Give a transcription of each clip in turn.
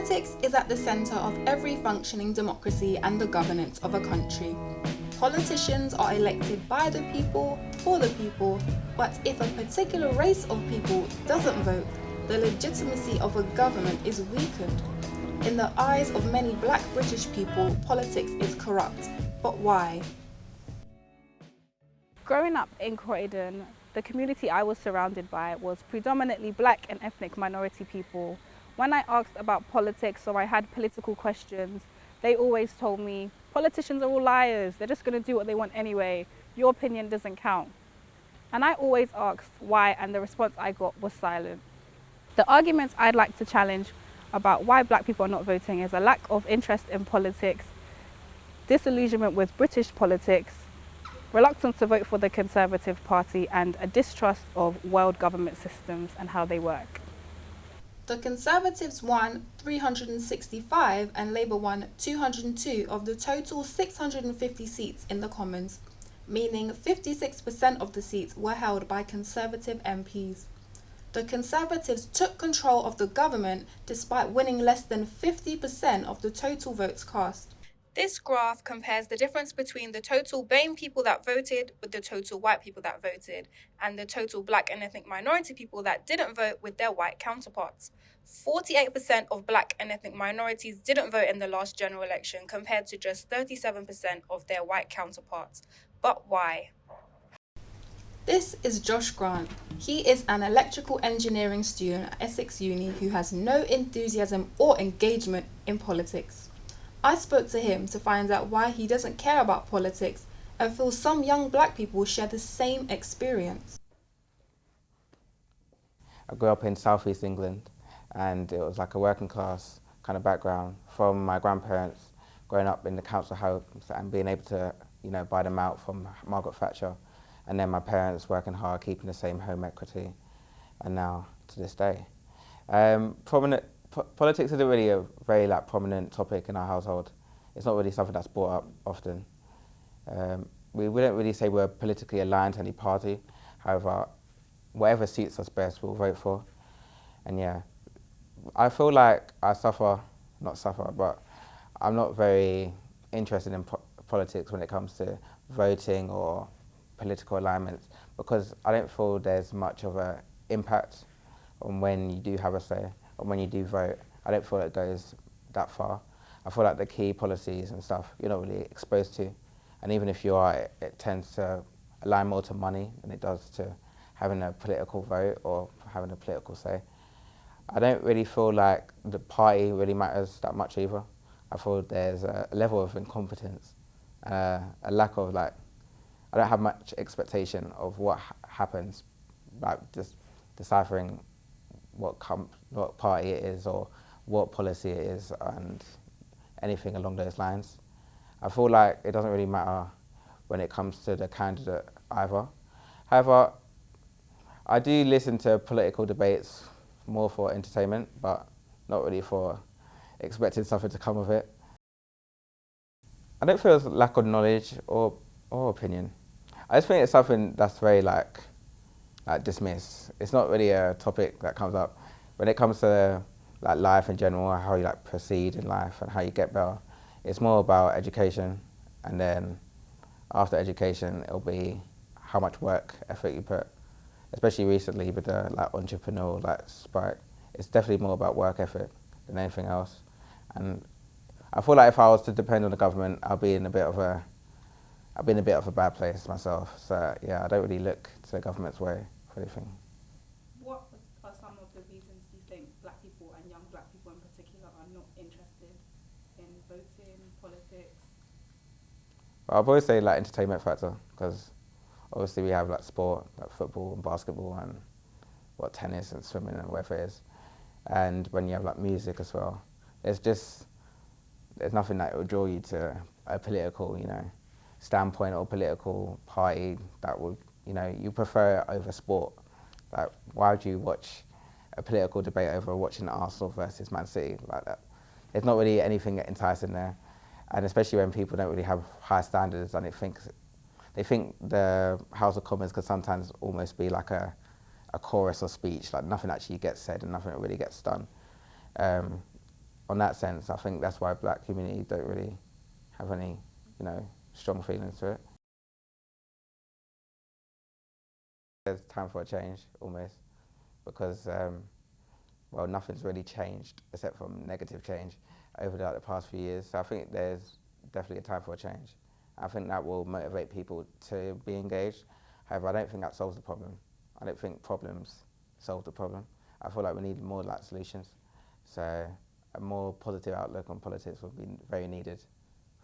Politics is at the centre of every functioning democracy and the governance of a country. Politicians are elected by the people, for the people, but if a particular race of people doesn't vote, the legitimacy of a government is weakened. In the eyes of many black British people, politics is corrupt. But why? Growing up in Croydon, the community I was surrounded by was predominantly black and ethnic minority people. When I asked about politics or I had political questions, they always told me, politicians are all liars, they're just going to do what they want anyway, your opinion doesn't count. And I always asked why, and the response I got was silent. The arguments I'd like to challenge about why black people are not voting is a lack of interest in politics, disillusionment with British politics, reluctance to vote for the Conservative Party, and a distrust of world government systems and how they work. The Conservatives won 365 and Labour won 202 of the total 650 seats in the Commons, meaning 56% of the seats were held by Conservative MPs. The Conservatives took control of the government despite winning less than 50% of the total votes cast. This graph compares the difference between the total BAME people that voted with the total white people that voted, and the total black and ethnic minority people that didn't vote with their white counterparts. 48% of black and ethnic minorities didn't vote in the last general election compared to just 37% of their white counterparts. But why? This is Josh Grant. He is an electrical engineering student at Essex Uni who has no enthusiasm or engagement in politics. I spoke to him to find out why he doesn't care about politics and feels some young black people share the same experience. I grew up in southeast England, and it was like a working class kind of background from my grandparents growing up in the council house and being able to, buy them out from Margaret Thatcher, and then my parents working hard, keeping the same home equity, and now to this day. Politics isn't really a very prominent topic in our household. It's not really something that's brought up often. We wouldn't really say we're politically aligned to any party. However, whatever suits us best, we'll vote for. And yeah, I feel like but I'm not very interested in politics when it comes to voting or political alignments, because I don't feel there's much of an impact on when you do have a say, or when you do vote. I don't feel it goes that far. I feel like the key policies and stuff you're not really exposed to, and even if you are, it tends to align more to money than it does to having a political vote or having a political say. I don't really feel like the party really matters that much either. I feel there's a level of incompetence, a lack of I don't have much expectation of what happens, just deciphering what party it is or what policy it is and anything along those lines. I feel like it doesn't really matter when it comes to the candidate either. However, I do listen to political debates more for entertainment, but not really for expecting something to come of it. I don't feel it's a lack of knowledge or opinion. I just think it's something that's very dismissed. It's not really a topic that comes up. When it comes to life in general, how you proceed in life and how you get better, it's more about education, and then after education it'll be how much work effort you put. Especially recently with the entrepreneurial spark, it's definitely more about work effort than anything else. And I feel like if I was to depend on the government, I'll be in a bit of a bad place myself. So yeah, I don't really look to the government's way for anything. What are some of the reasons you think black people and young black people in particular are not interested in voting, politics? But I'll always say entertainment factor, because obviously we have sport, football and basketball and tennis and swimming and whatever it is. And when you have music as well, there's nothing that will draw you to a political, standpoint or political party that would, you prefer it over sport. Why would you watch a political debate over watching Arsenal versus Man City like that? There's not really anything enticing there. And especially when people don't really have high standards, and they think the House of Commons could sometimes almost be like a chorus of speech, nothing actually gets said and nothing really gets done. On on that sense, I think that's why black community don't really have any, strong feelings to it. There's time for a change, almost, because, nothing's really changed except from negative change over the past few years. So I think there's definitely a time for a change. I think that will motivate people to be engaged. However, I don't think that solves the problem. I don't think problems solve the problem. I feel like we need more solutions. So a more positive outlook on politics would be very needed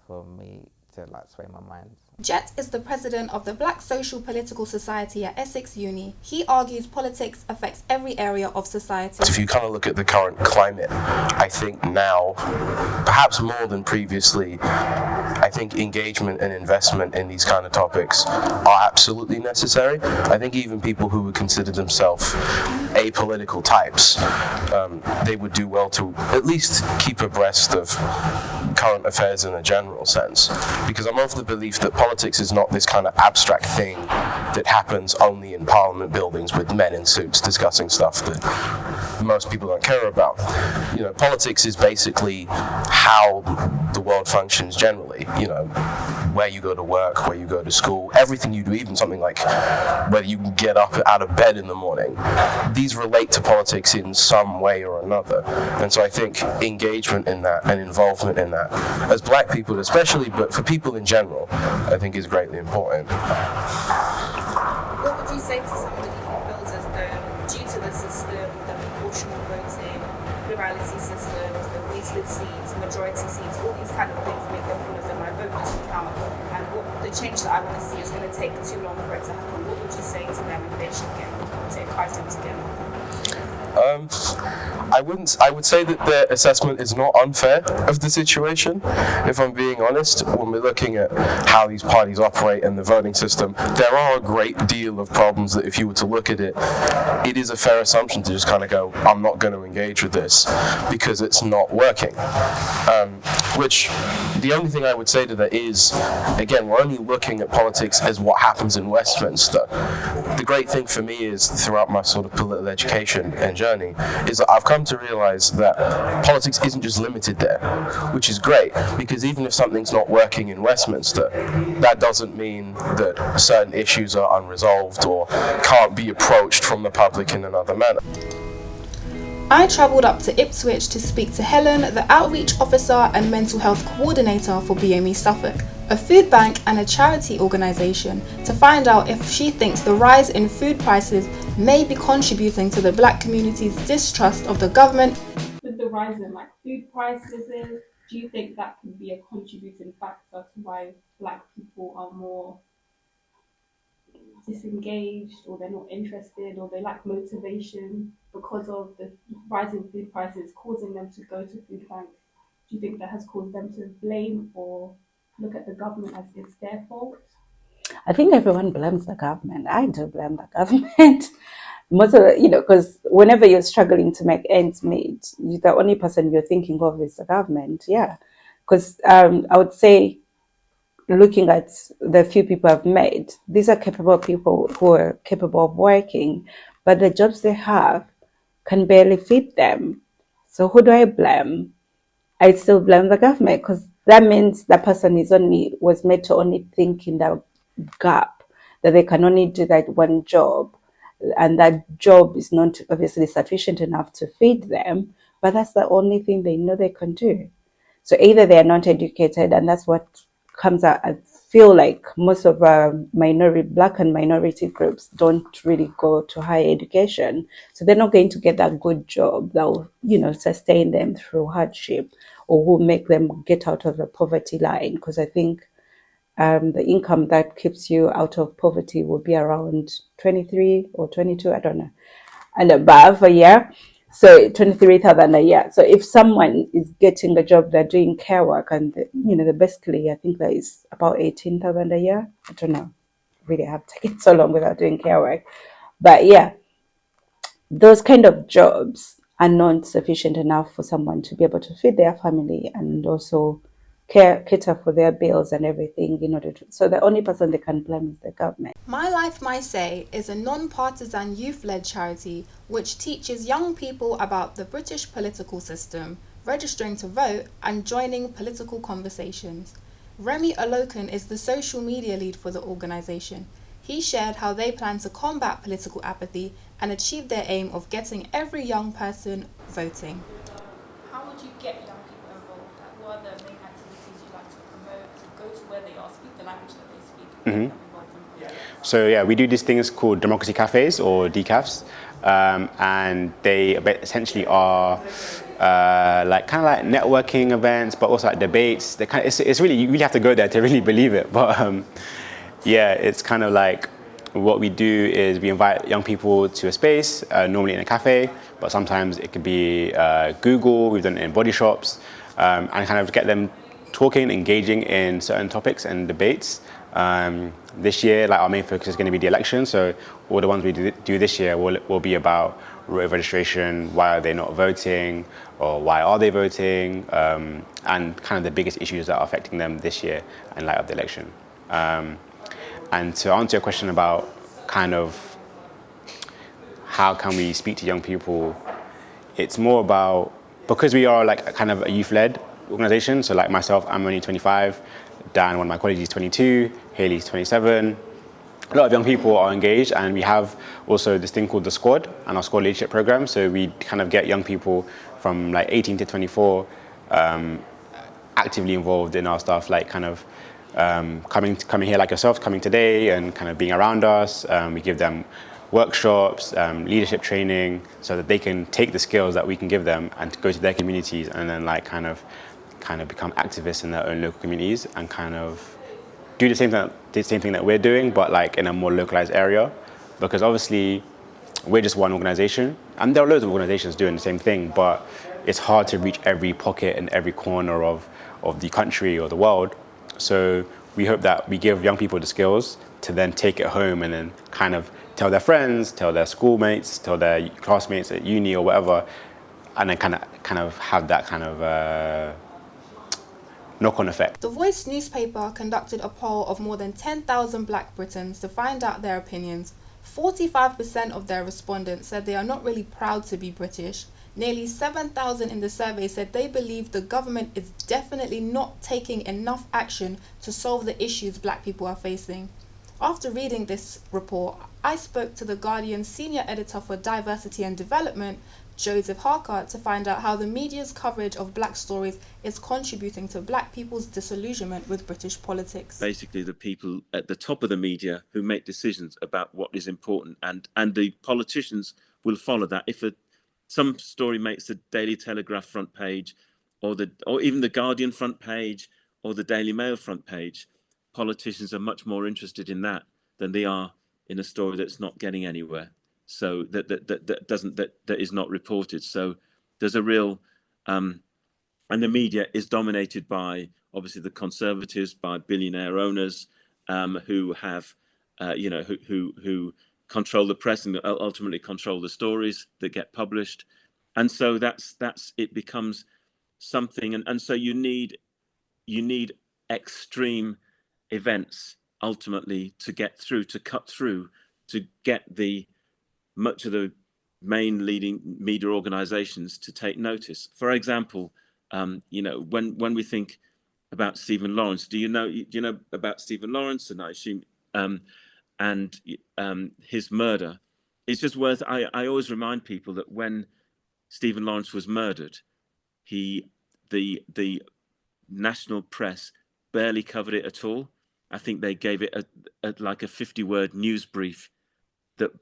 for me to sway my mind. Jet is the president of the Black Social Political Society at Essex Uni. He argues politics affects every area of society. If you kind of look at the current climate, I think now, perhaps more than previously, I think engagement and investment in these kind of topics are absolutely necessary. I think even people who would consider themselves apolitical types, they would do well to at least keep abreast of current affairs in a general sense, because I'm of the belief that politics is not this kind of abstract thing that happens only in parliament buildings with men in suits discussing stuff that most people don't care about. Politics is basically how the world functions generally, where you go to work, where you go to school, everything you do, even something like whether you can get up out of bed in the morning. These relate to politics in some way or another. And so I think engagement in that and involvement in that, as black people especially, but for people in general, I think is greatly important. What would you say to somebody who feels as though, due to the system, the proportional voting, plurality system, the wasted seats, majority seats, all these kind of things make them feel as though my vote doesn't count, and what the change that I want to see is going to take too long for it to happen? What would you say to them if they should to encourage them to get more? I would say that the assessment is not unfair of the situation, if I'm being honest. When we're looking at how these parties operate and the voting system, there are a great deal of problems that if you were to look at it, it is a fair assumption to just kind of go, I'm not going to engage with this because it's not working. Which, the only thing I would say to that is, again, we're only looking at politics as what happens in Westminster. The great thing for me is, throughout my sort of political education and journey, is that I've come to realize that politics isn't just limited there, which is great, because even if something's not working in Westminster, that doesn't mean that certain issues are unresolved or can't be approached from the public in another manner. I travelled up to Ipswich to speak to Helen, the outreach officer and mental health coordinator for BME Suffolk, a food bank and a charity organisation, to find out if she thinks the rise in food prices may be contributing to the black community's distrust of the government. With the rise in food prices, do you think that could be a contributing factor to why black people are more disengaged, or they're not interested, or they lack motivation because of the rising food prices causing them to go to food banks? Do you think that has caused them to blame or look at the government as it's their fault? I think everyone blames the government. I do blame the government. Most of because whenever you're struggling to make ends meet, the only person you're thinking of is the government. Yeah, because I would say, looking at the few people I've met, these are capable people who are capable of working, but the jobs they have can barely feed them. So who do I blame? I still blame the government, because that means that person was made to only think in that gap, that they can only do that one job, and that job is not obviously sufficient enough to feed them, but that's the only thing they know they can do. So either they are not educated, and that's what comes out. I feel like most of our black and minority groups don't really go to higher education, so they're not going to get that good job that will sustain them through hardship, or will make them get out of the poverty line. Because I think the income that keeps you out of poverty will be around 23 or 22, I don't know, and above a year. So 23,000 a year. So if someone is getting a job, they're doing care work, and basically I think that is about 18,000 a year. I don't know, really have taken so long without doing care work, but yeah, those kind of jobs are not sufficient enough for someone to be able to feed their family and also cater for their bills and everything so the only person they can blame is the government. My Life, My Say is a non-partisan youth-led charity which teaches young people about the British political system, registering to vote, and joining political conversations. Remy Olokan is the social media lead for the organisation. He shared how they plan to combat political apathy and achieve their aim of getting every young person voting. How would you get young people involved? Like, what are the main activities you like to promote, to go to where they are, speak the language that they speak, and get them involved in politics? So yeah, we do these things called democracy cafes or decafs, and they essentially are like kind of like networking events, but also like debates. They kind of, it's really, you really have to go there to really believe it. But yeah, it's kind of like what we do is we invite young people to a space, normally in a cafe, but sometimes it could be Google. We've done it in body shops, and kind of get them talking, engaging in certain topics and debates. This year, like our main focus is going to be the election. So all the ones we do this year will be about voter registration, why are they not voting, or why are they voting, and kind of the biggest issues that are affecting them this year in light of the election. And to answer your question about kind of how can we speak to young people, it's more about, because we are like a kind of a youth-led organization, so like myself, I'm only 25, Dan, one of my colleagues, is 22, Haley's 27. A lot of young people are engaged, and we have also this thing called the Squad and our Squad Leadership Program. So we kind of get young people from like 18 to 24 actively involved in our stuff, like kind of coming here like yourself, coming today and kind of being around us. We give them workshops, leadership training, so that they can take the skills that we can give them and go to their communities and then like kind of become activists in their own local communities and kind of do the same thing that we're doing, but like in a more localized area. Because obviously we're just one organization, and there are loads of organizations doing the same thing, but it's hard to reach every pocket and every corner of the country or the world. So we hope that we give young people the skills to then take it home and then kind of tell their friends, tell their schoolmates, tell their classmates at uni or whatever, and then kind of have that kind of knock-on effect. The Voice newspaper conducted a poll of more than 10,000 Black Britons to find out their opinions. 45% of their respondents said they are not really proud to be British. Nearly 7,000 in the survey said they believe the government is definitely not taking enough action to solve the issues Black people are facing. After reading this report, I spoke to The Guardian's senior editor for diversity and development, Joseph Harker, to find out how the media's coverage of Black stories is contributing to Black people's disillusionment with British politics. Basically, the people at the top of the media who make decisions about what is important, and the politicians will follow that. If some story makes the Daily Telegraph front page, or even the Guardian front page, or the Daily Mail front page, politicians are much more interested in that than they are in a story that's not getting anywhere. So that is not reported. So there's a real and the media is dominated by obviously the Conservatives, by billionaire owners who have who control the press and ultimately control the stories that get published. And so that's it becomes something, and so you need extreme events ultimately to get through, to cut through, to get much of the main leading media organizations to take notice. For example, when we think about Stephen Lawrence, do you know about Stephen Lawrence? And I assume and his murder. It's just worth. I always remind people that when Stephen Lawrence was murdered, the national press barely covered it at all. I think they gave it like a 50-word news brief that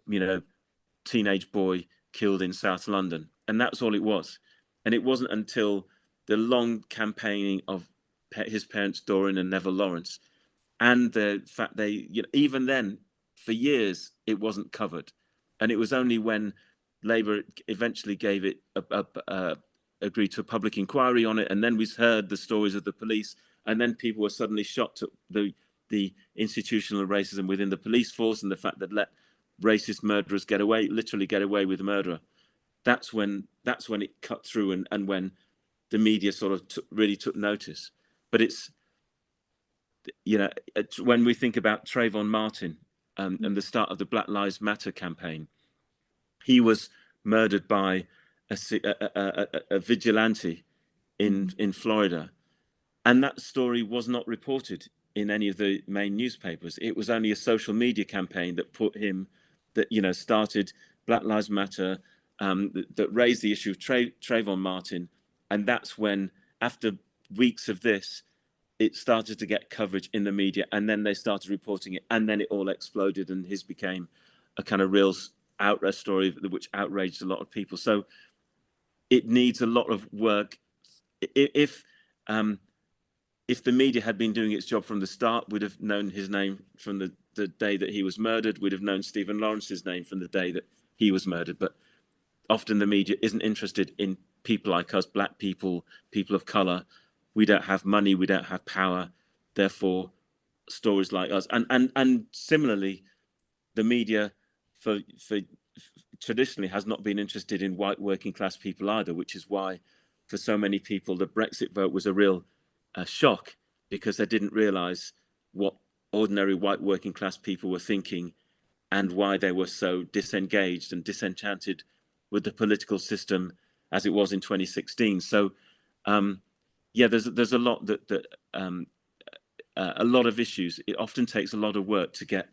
teenage boy killed in South London, and that's all it was. And it wasn't until the long campaigning of his parents, Doreen and Neville Lawrence, and the fact even then, for years, it wasn't covered. And it was only when Labour eventually gave it agreed to a public inquiry on it, and then we heard the stories of the police, and then people were suddenly shocked at the institutional racism within the police force and the fact that let racist murderers literally get away with murder. That's when it cut through, and when the media sort of really took notice. But it's when we think about Trayvon Martin and the start of the Black Lives Matter campaign, he was murdered by a vigilante in Florida, and that story was not reported in any of the main newspapers. It was only a social media campaign that put him, that started Black Lives Matter, that raised the issue of Trayvon Martin, and that's when, after weeks of this, it started to get coverage in the media, and then they started reporting it, and then it all exploded, and his became a kind of real outrage story which outraged a lot of people. So it needs a lot of work. If the media had been doing its job from the start, we'd have known his name from the day that he was murdered. We'd have known Stephen Lawrence's name from the day that he was murdered. But often the media isn't interested in people like us, black people, people of color. We don't have money, we don't have power. Therefore, stories like us, and similarly, the media for traditionally has not been interested in white working class people either, which is why for so many people the Brexit vote was a real shock, because they didn't realize what ordinary white working class people were thinking and why they were so disengaged and disenchanted with the political system as it was in 2016. So there's a lot a lot of issues. It often takes a lot of work to get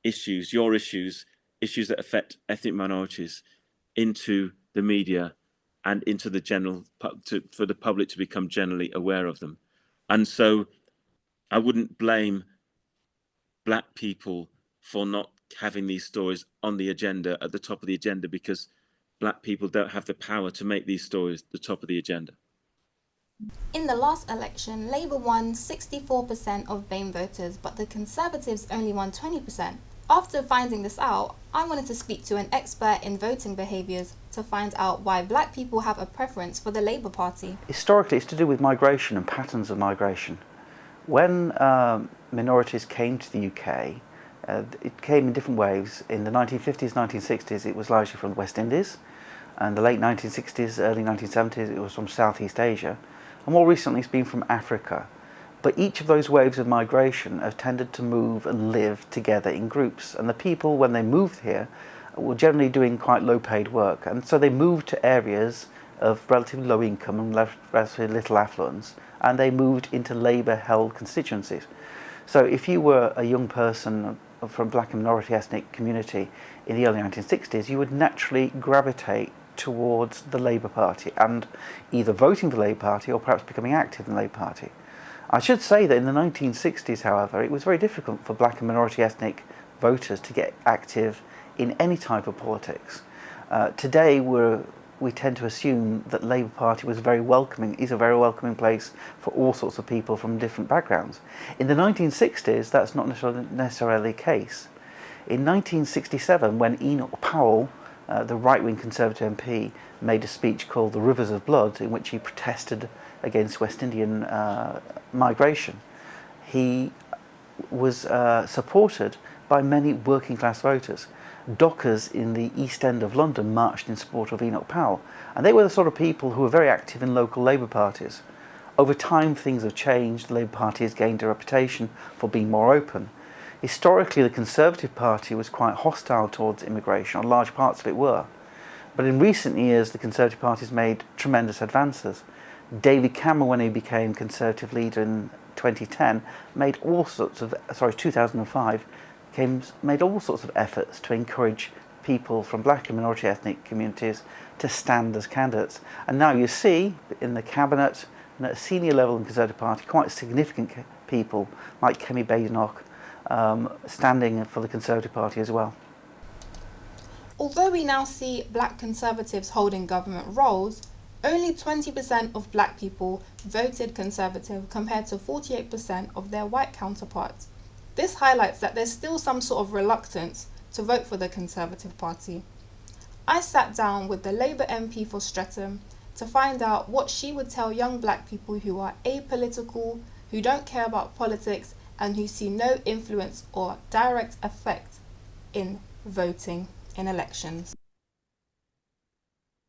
issues that affect ethnic minorities into the media and into the for the public to become generally aware of them. And so I wouldn't blame black people for not having these stories on the agenda, at the top of the agenda, because black people don't have the power to make these stories the top of the agenda. In the last election, Labour won 64% of BAME voters, but the Conservatives only won 20%. After finding this out, I wanted to speak to an expert in voting behaviours to find out why black people have a preference for the Labour Party. Historically, it's to do with migration and patterns of migration. When minorities came to the UK, it came in different waves. In the 1950s, 1960s, it was largely from the West Indies. And the late 1960s, early 1970s, it was from Southeast Asia. And more recently, it's been from Africa. But each of those waves of migration have tended to move and live together in groups. And the people, when they moved here, were generally doing quite low-paid work. And so they moved to areas of relatively low income and relatively little affluence, and they moved into Labour-held constituencies. So if you were a young person from black and minority ethnic community in the early 1960s, you would naturally gravitate towards the Labour Party and either voting for the Labour Party or perhaps becoming active in the Labour Party. I should say that in the 1960s, however, it was very difficult for black and minority ethnic voters to get active in any type of politics. Today, we tend to assume that the Labour Party is a very welcoming place for all sorts of people from different backgrounds. In the 1960s, that's not necessarily the case. In 1967, when Enoch Powell, the right-wing Conservative MP, made a speech called The Rivers of Blood, in which he protested against West Indian migration, he was supported by many working-class voters. Dockers in the East End of London marched in support of Enoch Powell, and they were the sort of people who were very active in local Labour parties. Over time, things have changed. The Labour Party has gained a reputation for being more open. Historically, the Conservative Party was quite hostile towards immigration, or large parts of it were. But in recent years, the Conservative Party has made tremendous advances. David Cameron, when he became Conservative leader in 2010, made all sorts of, 2005, made all sorts of efforts to encourage people from black and minority ethnic communities to stand as candidates. And now you see in the cabinet and at a senior level in the Conservative Party quite significant people like Kemi Badenoch standing for the Conservative Party as well. Although we now see black Conservatives holding government roles, only 20% of black people voted Conservative compared to 48% of their white counterparts. This highlights that there's still some sort of reluctance to vote for the Conservative Party. I sat down with the Labour MP for Streatham to find out what she would tell young black people who are apolitical, who don't care about politics, and who see no influence or direct effect in voting in elections.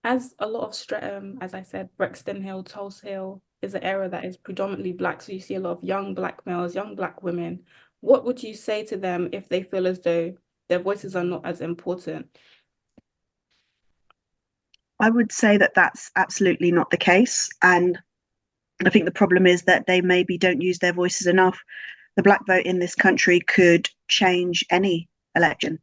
As a lot of Streatham, as I said, Brixton Hill, Tulse Hill is an area that is predominantly black, so you see a lot of young black males, young black women. What would you say to them if they feel as though their voices are not as important? I would say that that's absolutely not the case. And I think the problem is that they maybe don't use their voices enough. The black vote in this country could change any election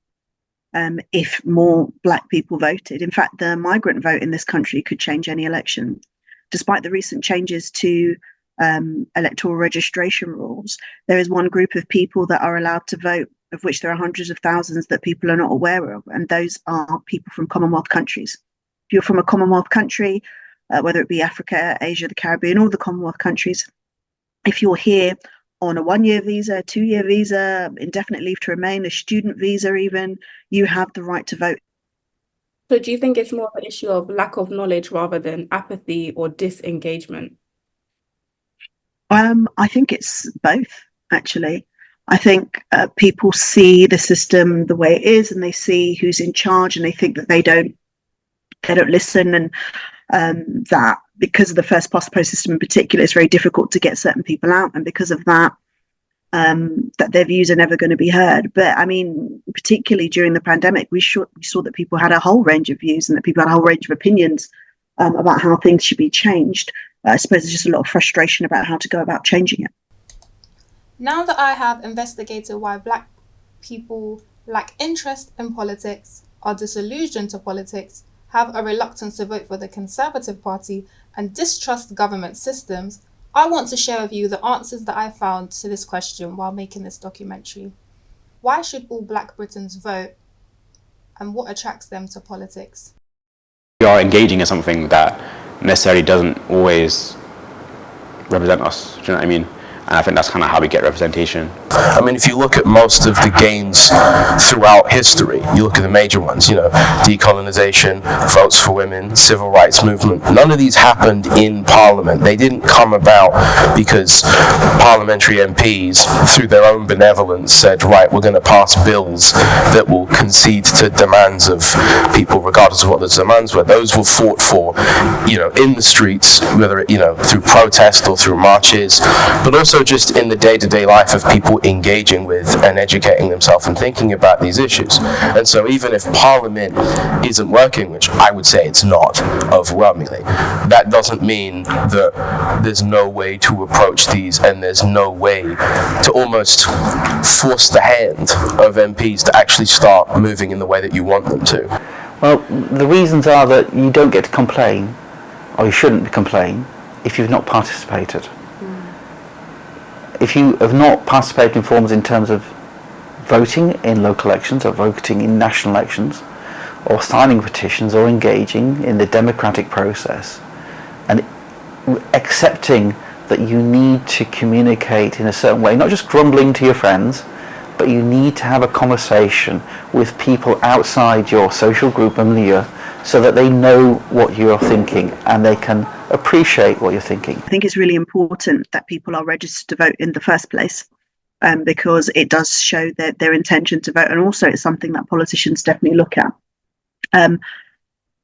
if more black people voted. In fact, the migrant vote in this country could change any election. Despite the recent changes to electoral registration rules, there is one group of people that are allowed to vote, of which there are hundreds of thousands that people are not aware of, and those are people from Commonwealth countries. If you're from a Commonwealth country, whether it be Africa, Asia, the Caribbean, all the Commonwealth countries, if you're here on a 1-year visa, 2-year visa, indefinite leave to remain, a student visa even, you have the right to vote. So do you think it's more of an issue of lack of knowledge rather than apathy or disengagement? I think it's both, actually. I think people see the system the way it is, and they see who's in charge, and they think that they don't listen, and that because of the first past the post system in particular, it's very difficult to get certain people out, and because of that, that their views are never going to be heard. But I mean, particularly during the pandemic, we saw that people had a whole range of views and that people had a whole range of opinions about how things should be changed. I suppose there's just a lot of frustration about how to go about changing it. Now that I have investigated why black people lack interest in politics, are disillusioned to politics, have a reluctance to vote for the Conservative Party, and distrust government systems, I want to share with you the answers that I found to this question while making this documentary. Why should all Black Britons vote, and what attracts them to politics? We are engaging in something that necessarily doesn't always represent us, do you know what I mean? And I think that's kind of how we get representation. I mean, if you look at most of the gains throughout history, you look at the major ones, you know, decolonization, votes for women, civil rights movement, none of these happened in Parliament. They didn't come about because parliamentary MPs, through their own benevolence, said, right, we're going to pass bills that will concede to demands of people, regardless of what those demands were. Those were fought for, you know, in the streets, whether it, you know, through protest or through marches, but also just in the day-to-day life of people engaging with and educating themselves and thinking about these issues. And so even if Parliament isn't working, which I would say it's not overwhelmingly, that doesn't mean that there's no way to approach these and there's no way to almost force the hand of MPs to actually start moving in the way that you want them to. Well, the reasons are that you don't get to complain, or you shouldn't complain, if you've not participated. If you have not participated in forums in terms of voting in local elections or voting in national elections or signing petitions or engaging in the democratic process and accepting that you need to communicate in a certain way, not just grumbling to your friends, but you need to have a conversation with people outside your social group and milieu so that they know what you're thinking and they can appreciate what you're thinking. I think it's really important that people are registered to vote in the first place, because it does show their intention to vote, and also it's something that politicians definitely look at.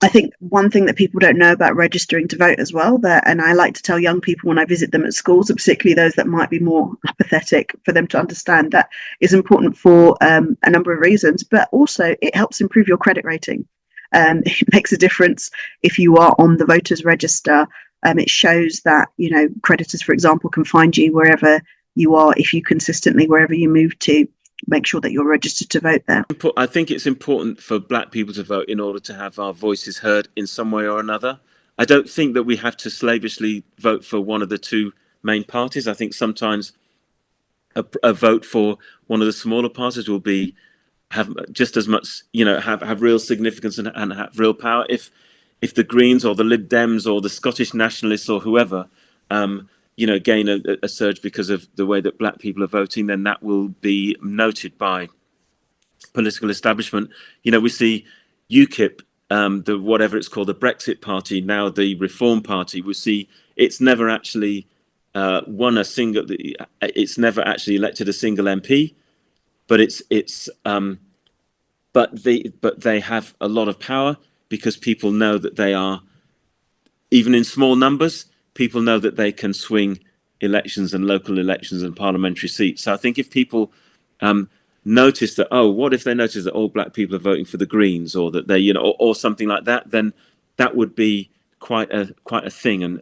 I think one thing that people don't know about registering to vote as well, and I like to tell young people when I visit them at schools, particularly those that might be more apathetic, for them to understand that is important for a number of reasons, but also it helps improve your credit rating. It makes a difference if you are on the voters register. It shows that, you know, creditors, for example, can find you wherever you are if you consistently, wherever you move to, make sure that you're registered to vote there. I think it's important for black people to vote in order to have our voices heard in some way or another. I don't think that we have to slavishly vote for one of the two main parties. I think sometimes a vote for one of the smaller parties will have just as much, you know, have real significance and have real power. If the Greens or the Lib Dems or the Scottish Nationalists or whoever, you know, gain a surge because of the way that black people are voting, then that will be noted by political establishment. You know, we see UKIP, the whatever it's called, the Brexit Party, now the Reform Party. We see it's never actually it's never actually elected a single MP. But but they have a lot of power because people know that they are, even in small numbers, people know that they can swing elections and local elections and parliamentary seats. So I think if people notice that, what if they notice that all black people are voting for the Greens, or that they, you know, or something like that, then that would be quite a thing. And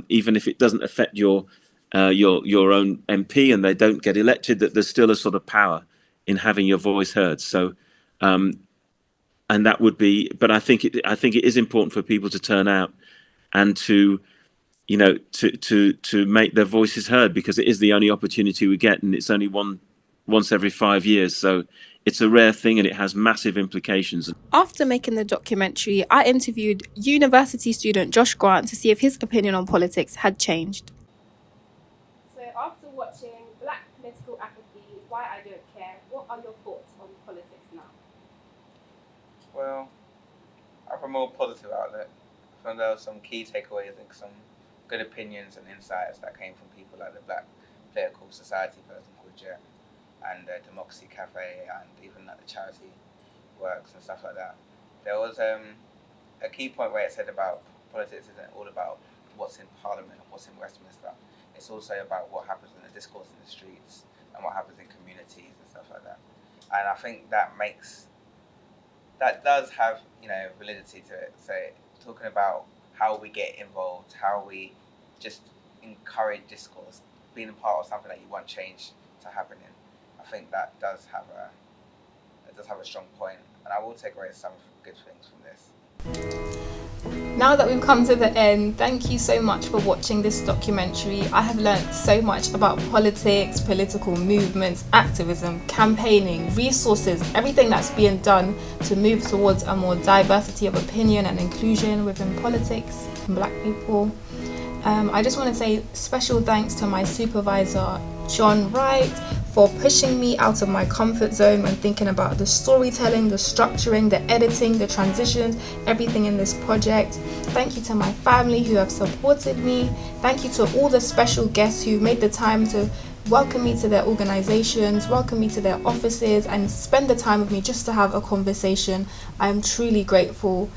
even if it doesn't affect your own MP and they don't get elected, that there's still a sort of power in having your voice heard. So, and that would be. But I think it is important for people to turn out and to, you know, to make their voices heard, because it is the only opportunity we get, and it's only once every 5 years. So it's a rare thing, and it has massive implications. After making the documentary, I interviewed university student Josh Grant to see if his opinion on politics had changed. So after watching Black Political Apathy, Why I Don't Care, what are your thoughts on politics now? Well, from a more positive outlet, I found there were some key takeaways and some good opinions and insights that came from people like the Black Political Society person called Jet, and Democracy Cafe, and even like the charity works and stuff like that. There was a key point where it said about politics isn't all about what's in Parliament and what's in Westminster. It's also about what happens in the discourse in the streets and what happens in communities and stuff like that. And I think that does have, you know, validity to it. So talking about how we get involved, how we just encourage discourse, being a part of something that you want change to happen in. I think that does have a strong point, and I will take away some good things from this. Now that we've come to the end, thank you so much for watching this documentary. I have learned so much about politics, political movements, activism, campaigning, resources, everything that's being done to move towards a more diversity of opinion and inclusion within politics and Black people. I just want to say special thanks to my supervisor, John Wright, for pushing me out of my comfort zone when thinking about the storytelling, the structuring, the editing, the transitions, everything in this project. Thank you to my family who have supported me. Thank you to all the special guests who made the time to welcome me to their organizations, welcome me to their offices, and spend the time with me just to have a conversation. I am truly grateful.